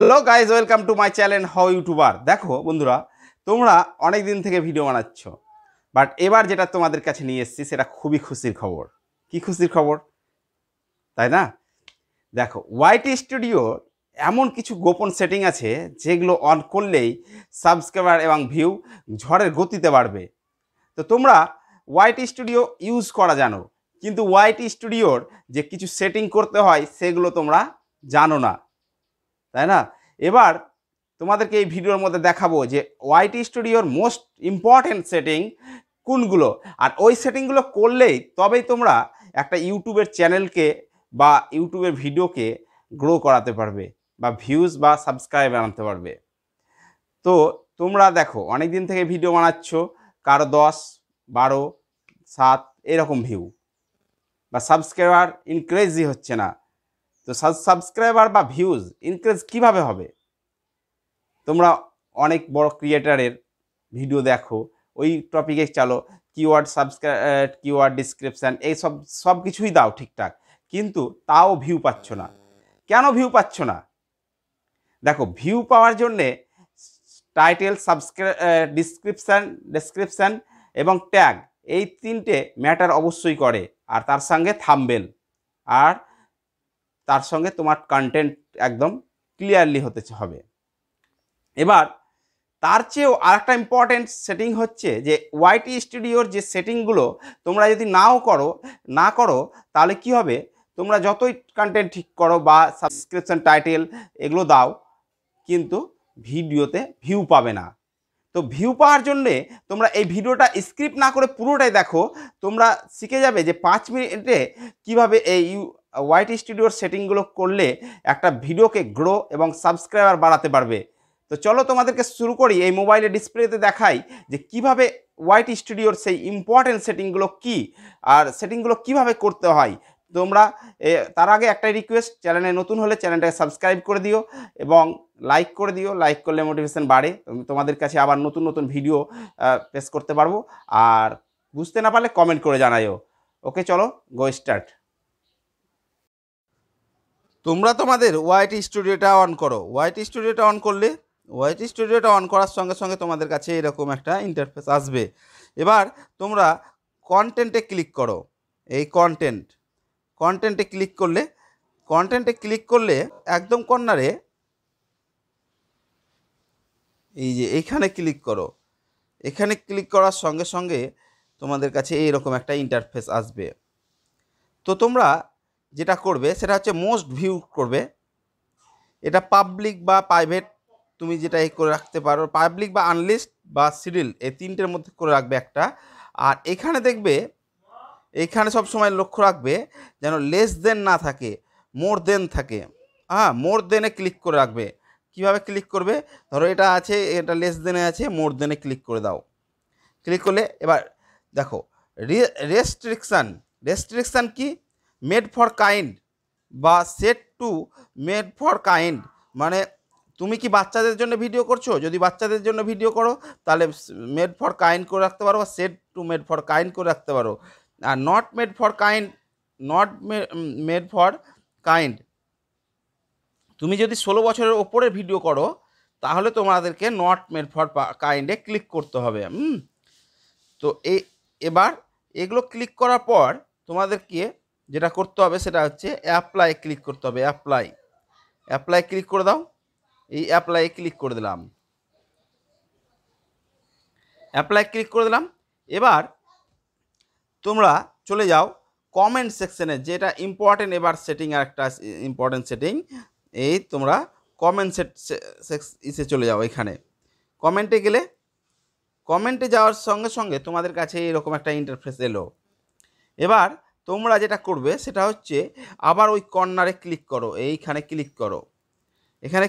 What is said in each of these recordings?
Hello guys, welcome to my channel how YouTuber. দেখো বন্ধুরা, তোমরা অনেক দিন থেকে ভিডিও বানাচ্ছ, বাট এবার যেটা তোমাদের কাছে নিয়ে এসেছি সেটা খুবই খুশির খবর। কি খুশির খবর, তাই না? দেখো, ওয়াইটি স্টুডিও এমন কিছু গোপন সেটিং আছে যেগুলো অন করলেই সাবস্ক্রাইবার এবং ভিউ ঝড়ের গতিতে বাড়বে। তো তোমরা ওয়াইটি স্টুডিও ইউজ করা জানো, কিন্তু ওয়াইটি স্টুডিওর যে কিছু সেটিং করতে হয় সেগুলো তোমরা জানো না, তাই না? এবার তোমাদেরকে এই ভিডিওর মধ্যে দেখাবো যে ওয়াইটি স্টুডিওর মোস্ট ইম্পর্টেন্ট সেটিং কোনগুলো, আর ওই সেটিংগুলো করলেই তবেই তোমরা একটা ইউটিউবের চ্যানেলকে বা ইউটিউবের ভিডিওকে গ্রো করাতে পারবে বা ভিউজ বা সাবস্ক্রাইবার আনতে পারবে। তো তোমরা দেখো, অনেক দিন থেকে ভিডিও বানাচ্ছ, কারো 10, 12, 7 এরকম ভিউ, বা সাবস্ক্রাইবার ইনক্রিজই হচ্ছে না। তো সাবস্ক্রাইবার বা ভিউজ ইনক্রিজ কিভাবে হবে? তোমরা অনেক বড় ক্রিয়েটারের ভিডিও দেখো, ওই টপিকে চলো, কিওয়ার্ড কিওয়ার্ড ডিসক্রিপশান এই সব কিছুই দাও ঠিকঠাক, কিন্তু তাও ভিউ পাচ্ছ না। কেন ভিউ পাচ্ছ না? দেখো, ভিউ পাওয়ার জন্যে টাইটেল, ডেসক্রিপশান এবং ট্যাগ, এই তিনটে ম্যাটার অবশ্যই করে, আর তার সঙ্গে থাম্বনেল, আর তার সঙ্গে তোমার কন্টেন্ট একদম ক্লিয়ারলি হতে হবে। এবার তার চেয়েও আরেকটা ইম্পর্টেন্ট সেটিং হচ্ছে যে ওয়াইটি স্টুডিওর যে সেটিংগুলো তোমরা যদি না করো তাহলে কি হবে? তোমরা যতই কন্টেন্ট ঠিক করো বা সাবস্ক্রিপশন টাইটেল এগুলো দাও, কিন্তু ভিডিওতে ভিউ পাবে না। তো ভিউ পাওয়ার জন্যে তোমরা এই ভিডিওটা স্ক্রিপ্ট না করে পুরোটাই দেখো, তোমরা শিখে যাবে যে 5 মিনিটে কীভাবে এই ওয়াইটি স্টুডিওর সেটিংগুলো করলে একটা ভিডিওকে গ্রো এবং সাবস্ক্রাইবার বাড়াতে পারবে। তো চলো তোমাদেরকে শুরু করি। এই মোবাইলে ডিসপ্লেতে দেখাই যে কিভাবে ওয়াইটি স্টুডিওর সেই ইম্পর্টেন্ট সেটিংগুলো কি, আর সেটিংগুলো কিভাবে করতে হয়। তোমরা তার আগে একটাই রিকোয়েস্ট, চ্যানেলে নতুন হলে চ্যানেলটাকে সাবস্ক্রাইব করে দিও এবং লাইক করে দিও। লাইক করলে মোটিভেশন বাড়ে, তোমাদের কাছে আবার নতুন নতুন ভিডিও পেশ করতে পারবো। আর বুঝতে না পারলে কমেন্ট করে জানাইও। ওকে, চলো গো স্টার্ট। তোমরা তোমাদের ওয়াইটি স্টুডিওটা অন করো। ওয়াইটি স্টুডিওটা অন করার সঙ্গে সঙ্গে তোমাদের কাছে এরকম একটা ইন্টারফেস আসবে। এবার তোমরা কন্টেন্টে ক্লিক করো। এই কন্টেন্টে ক্লিক করলে একদম কর্নারে এই যে এইখানে ক্লিক করো। এখানে ক্লিক করার সঙ্গে সঙ্গে তোমাদের কাছে এইরকম একটা ইন্টারফেস আসবে। তো তোমরা যেটা করবে সেটা হচ্ছে মোস্ট ভিউ করবে। এটা পাবলিক বা প্রাইভেট তুমি যেটা করে রাখতে পারো, পাবলিক বা আনলিস্ট বা সিরিল, এই তিনটের মধ্যে করে রাখবে একটা। আর এখানে দেখবে, এইখানে সবসময় লক্ষ্য রাখবে যেন লেস দেন না থাকে, মোর দেন থাকে। মোর দেনে ক্লিক করে রাখবে। কিভাবে ক্লিক করবে? ধরো এটা আছে, এটা লেস দেনে আছে, মোর দেনে ক্লিক করে দাও। ক্লিক করলে এবার দেখো রেস্ট্রিকশান কি? মেড ফর কাইন্ড বা set to made for kind, মানে তুমি কি বাচ্চাদের জন্য ভিডিও করছো? যদি বাচ্চাদের জন্য ভিডিও করো তাহলে মেড ফর কাইন্ড করে রাখতে পারো, বা set to made for kind করে রাখতে পারো। আর নট মেড ফর কাইন্ড, তুমি যদি 16 বছরের ওপরে ভিডিও করো তাহলে তোমাদেরকে নট মেড ফর কাইন্ডে ক্লিক করতে হবে। তো এবার এগুলো ক্লিক করার পর তোমাদেরকে যেটা করতে হবে সেটা হচ্ছে অ্যাপ্লাই ক্লিক করতে হবে। অ্যাপ্লাই ক্লিক করে দাও। এই অ্যাপ্লাই ক্লিক করে দিলাম। এবার তোমরা চলে যাও কমেন্ট সেকশনে, যেটা ইম্পর্টেন্ট এবার সেটিং, আর একটা ইম্পর্টেন্ট সেটিং। এই তোমরা কমেন্ট ইসে চলে যাও। এখানে কমেন্টে যাওয়ার সঙ্গে সঙ্গে তোমাদের কাছে এরকম একটা ইন্টারফেস এলো। এবার তোমরা যেটা করবে সেটা হচ্ছে আবার ওই কর্নারে ক্লিক করো। এইখানে ক্লিক করো। এখানে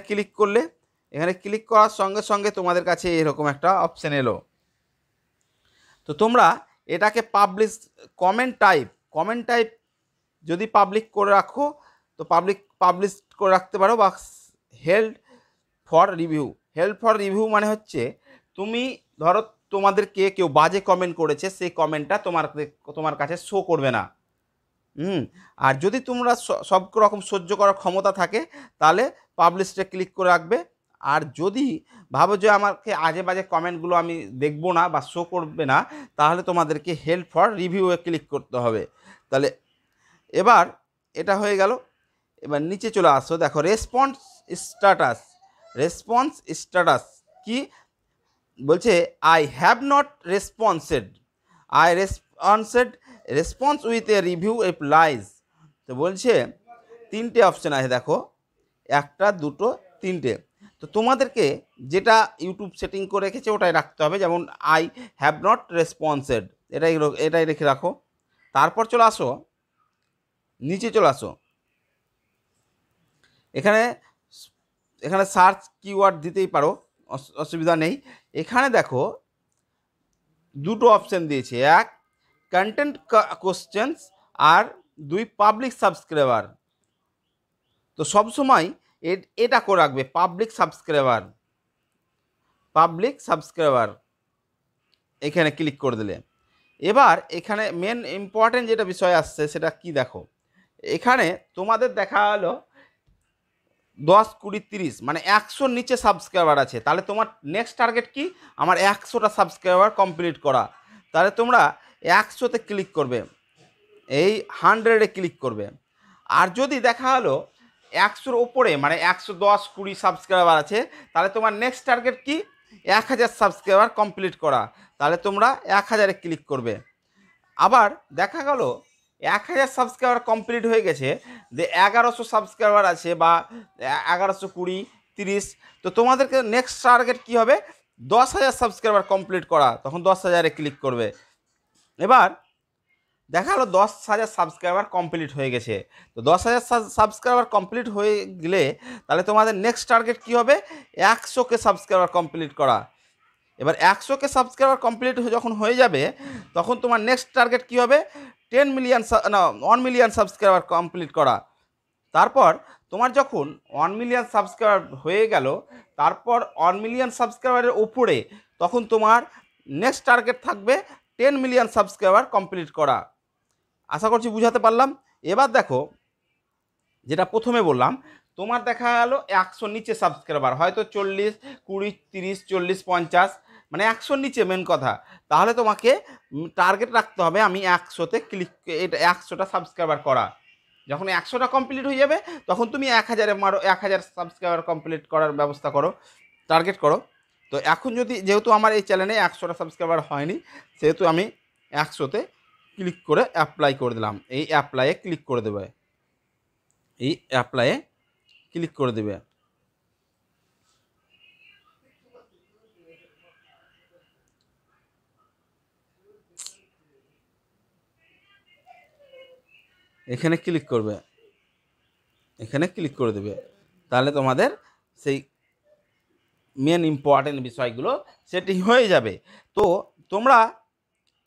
ক্লিক করার সঙ্গে সঙ্গে তোমাদের কাছে এরকম একটা অপশান এলো। তো তোমরা এটাকে কমেন্ট টাইপ যদি পাবলিক করে রাখো তো পাবলিশ করে রাখতে পারো, বা হেল্ড ফর রিভিউ মানে হচ্ছে তুমি ধরো তোমাদেরকে কেউ বাজে কমেন্ট করেছে, সেই কমেন্টটা তোমার কাছে শো করবে না। আর যদি তোমরা সব রকম সহ্য করার ক্ষমতা থাকে তাহলে পাবলিশে ক্লিক করে রাখবে। আর যদি ভাবো যে আমাকে আজে বাজে কমেন্টগুলো আমি দেখবো না বা শো করবে না, তাহলে তোমাদেরকে হেল্প ফর রিভিউয়ে ক্লিক করতে হবে। তাহলে এবার এটা হয়ে গেল। এবার নিচে চলে আসো, দেখো রেসপন্স স্ট্যাটাস। রেসপন্স স্ট্যাটাস কি বলছে? I have not responded, I responded, response with a review applies. তো বলছে তিনটে অপশান আছে, দেখো একটা, দুটো, তিনটে। তো তোমাদেরকে যেটা ইউটিউব সেটিং করে রেখেছে ওটাই রাখতে হবে। যেমন আই হ্যাভ নট রেসপন্সেড, এটাই রেখে রাখো। তারপর চলে আসো, নিচে চলে আসো, এখানে এখানে সার্চ কিওয়ার্ড দিতেই পারো, অসুবিধা নেই। এখানে দেখো দুটো অপশান দিয়েছে, এক কন্টেন্ট কোশ্চেন্স আর দুই পাবলিক সাবস্ক্রাইবার। তো সবসময় এটা করে রাখবে, পাবলিক সাবস্ক্রাইবার। পাবলিক সাবস্ক্রাইবার এখানে ক্লিক করে দিলে এবার এখানে মেন ইম্পর্টেন্ট যেটা বিষয় আসছে সেটা কি দেখো, এখানে তোমাদের দেখা হলো 10, 20, 30 মানে 100-র নিচে সাবস্ক্রাইবার আছে। তাহলে তোমার নেক্সট টার্গেট কি? আমার 100টা সাবস্ক্রাইবার কমপ্লিট করা। তাহলে তোমরা 100-তে ক্লিক করবে, এই 100-এ ক্লিক করবে। আর যদি দেখা হলো 100-র ওপরে মানে 110, 20 সাবস্ক্রাইবার আছে, তাহলে তোমার নেক্সট টার্গেট কি? 1000 সাবস্ক্রাইবার কমপ্লিট করা। তাহলে তোমরা 1000-এ ক্লিক করবে। আবার দেখা গেল 1000 সাবস্ক্রাইবার কমপ্লিট হয়ে গেছে, যে 1100 সাবস্ক্রাইবার আছে বা 1120, 30, তো তোমাদেরকে নেক্সট টার্গেট কী হবে? 10,000 সাবস্ক্রাইবার কমপ্লিট করা। তখন 10,000-এ ক্লিক করবে। এবার দেখা হলো 10,000 সাবস্ক্রাইবার কমপ্লিট হয়ে গেছে। তো 10,000 সাবস্ক্রাইবার কমপ্লিট হয়ে গেলে তাহলে তোমাদের নেক্সট টার্গেট কী হবে? 100কে সাবস্ক্রাইবার কমপ্লিট করা। এবার 100কে সাবস্ক্রাইবার কমপ্লিট যখন হয়ে যাবে, তখন তোমার নেক্সট টার্গেট কী হবে? 1 মিলিয়ন সাবস্ক্রাইবার কমপ্লিট করা। তারপর তোমার যখন 1 মিলিয়ন সাবস্ক্রাইবার হয়ে গেল, তারপর 1 মিলিয়ন সাবস্ক্রাইবারের উপরে, তখন তোমার নেক্সট টার্গেট থাকবে 10 মিলিয়ন সাবস্ক্রাইবার কমপ্লিট করা। আশা করছি বুঝাতে পারলাম। এবার দেখো যেটা প্রথমে বললাম, তোমার দেখা গেল 100 নিচে সাবস্ক্রাইবার, হয়তো 40, 20, 30, 40, 50 মানে 100 নিচে মেন কথা। তাহলে তোমাকে টার্গেট রাখতে হবে আমি 100-তে ক্লিক, এটা 100টা সাবস্ক্রাইবার করা। যখন 100টা কমপ্লিট হয়ে যাবে, তখন তুমি 1000-এ মারো, 1000 সাবস্ক্রাইবার কমপ্লিট করার ব্যবস্থা করো, টার্গেট করো। তো এখন যেহেতু আমার এই চ্যানেলে 100টা সাবস্ক্রাইবার হয়নি, সেহেতু আমি 100-তে ক্লিক করে অ্যাপ্লাই করে দিলাম। এই অ্যাপ্লাইয়ে ক্লিক করে দেবে, এই অ্যাপ্লাইয়ে ক্লিক করে দেবে। এখানে ক্লিক করবে, এখানে ক্লিক করে দেবে। তাহলে তোমাদের সেই মেন ইম্পর্টেন্ট বিষয়গুলো সেটিং হয়ে যাবে। তো তোমরা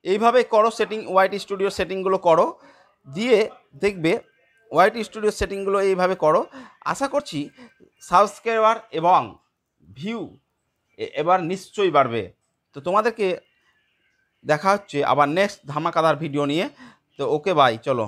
এইভাবে করো সেটিং, ওয়াইটি স্টুডিও সেটিংগুলো করো, দিয়ে দেখবে ওয়াইটি স্টুডিও সেটিংগুলো এইভাবে করো। আশা করছি সাবস্ক্রাইবার এবং ভিউ এবার নিশ্চয়ই বাড়বে। তো তোমাদেরকে দেখা হচ্ছে আবার নেক্সট ধামাকাদার ভিডিও নিয়ে। তো ওকে বাই, চলো।